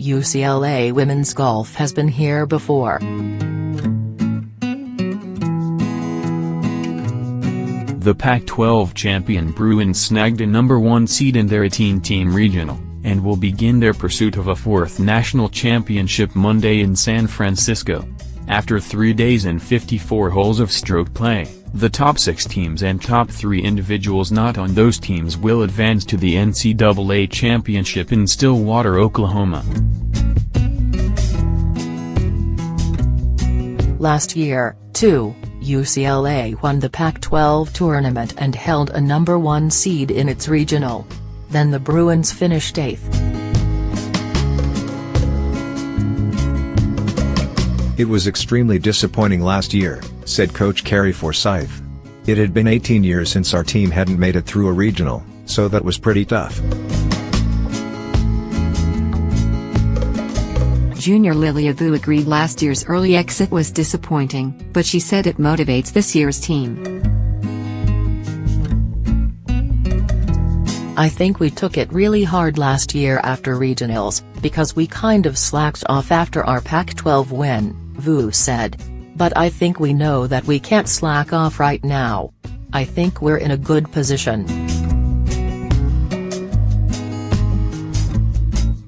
UCLA women's golf has been here before. The Pac-12 champion Bruins snagged a #1 seed in their 18-team regional, and will begin their pursuit of a fourth national championship Monday in San Francisco. After 3 days and 54 holes of stroke play, the top 6 teams and top 3 individuals not on those teams will advance to the NCAA championship in Stillwater, Oklahoma. Last year, too, UCLA won the Pac-12 tournament and held a #1 seed in its regional. Then the Bruins finished 8th. It was extremely disappointing last year, said coach Kerry Forsyth. It had been 18 years since our team hadn't made it through a regional, so that was pretty tough. Junior Lilia Vu agreed last year's early exit was disappointing, but she said it motivates this year's team. I think we took it really hard last year after regionals, because we kind of slacked off after our Pac-12 win, Vu said. But I think we know that we can't slack off right now. I think we're in a good position.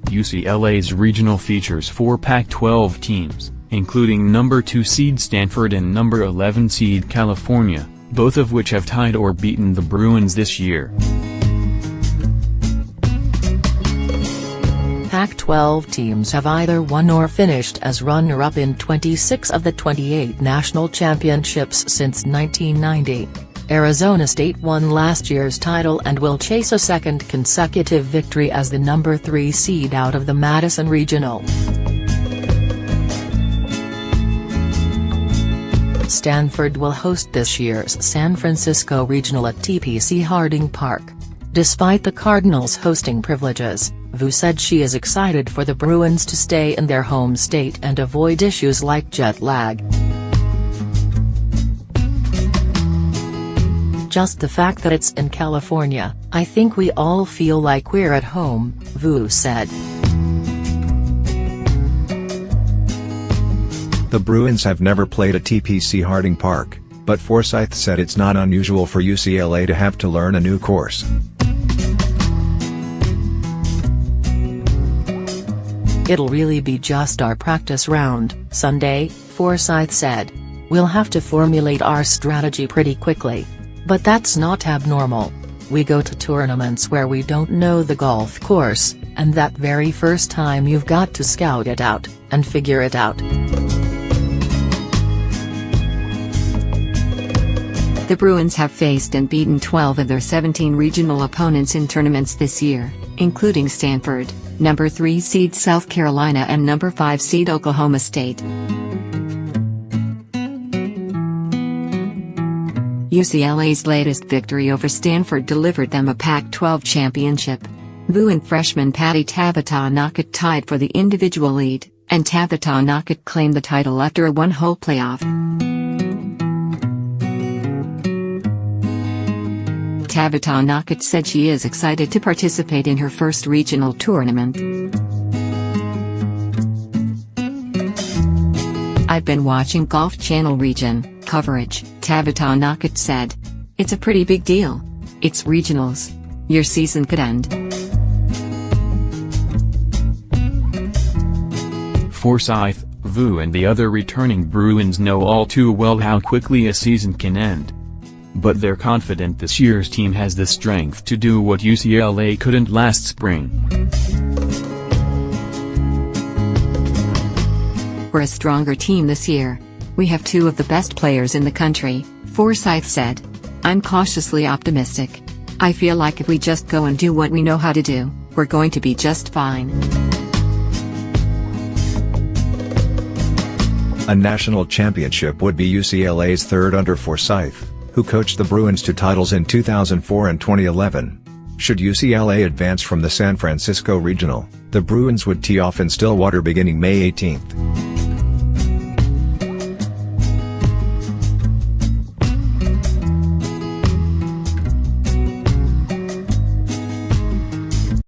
UCLA's regional features 4 Pac-12 teams, including #2 seed Stanford and #11 seed California, both of which have tied or beaten the Bruins this year. Pac-12 teams have either won or finished as runner-up in 26 of the 28 national championships since 1990. Arizona State won last year's title and will chase a second consecutive victory as the #3 seed out of the Madison Regional. Stanford will host this year's San Francisco Regional at TPC Harding Park. Despite the Cardinals' hosting privileges, Vu said she is excited for the Bruins to stay in their home state and avoid issues like jet lag. Just the fact that it's in California, I think we all feel like we're at home, Vu said. The Bruins have never played at TPC Harding Park, but Forsyth said it's not unusual for UCLA to have to learn a new course. It'll really be just our practice round, Sunday, Forsyth said. We'll have to formulate our strategy pretty quickly. But that's not abnormal. We go to tournaments where we don't know the golf course, and that very first time you've got to scout it out, and figure it out. The Bruins have faced and beaten 12 of their 17 regional opponents in tournaments this year, including Stanford, #3 seed South Carolina and #5 seed Oklahoma State. UCLA's latest victory over Stanford delivered them a Pac-12 championship. Vu and freshman Patty Tavatanakit tied for the individual lead, and Tavatanakit claimed the title after a one-hole playoff. Tavatanakit said she is excited to participate in her first regional tournament. I've been watching Golf Channel region coverage, Tavatanakit said. It's a pretty big deal. It's regionals. Your season could end. Forsyth, Vu and the other returning Bruins know all too well how quickly a season can end. But they're confident this year's team has the strength to do what UCLA couldn't last spring. We're a stronger team this year. We have 2 of the best players in the country, Forsyth said. I'm cautiously optimistic. I feel like if we just go and do what we know how to do, we're going to be just fine. A national championship would be UCLA's third under Forsyth, who coached the Bruins to titles in 2004 and 2011. Should UCLA advance from the San Francisco Regional, the Bruins would tee off in Stillwater beginning May 18.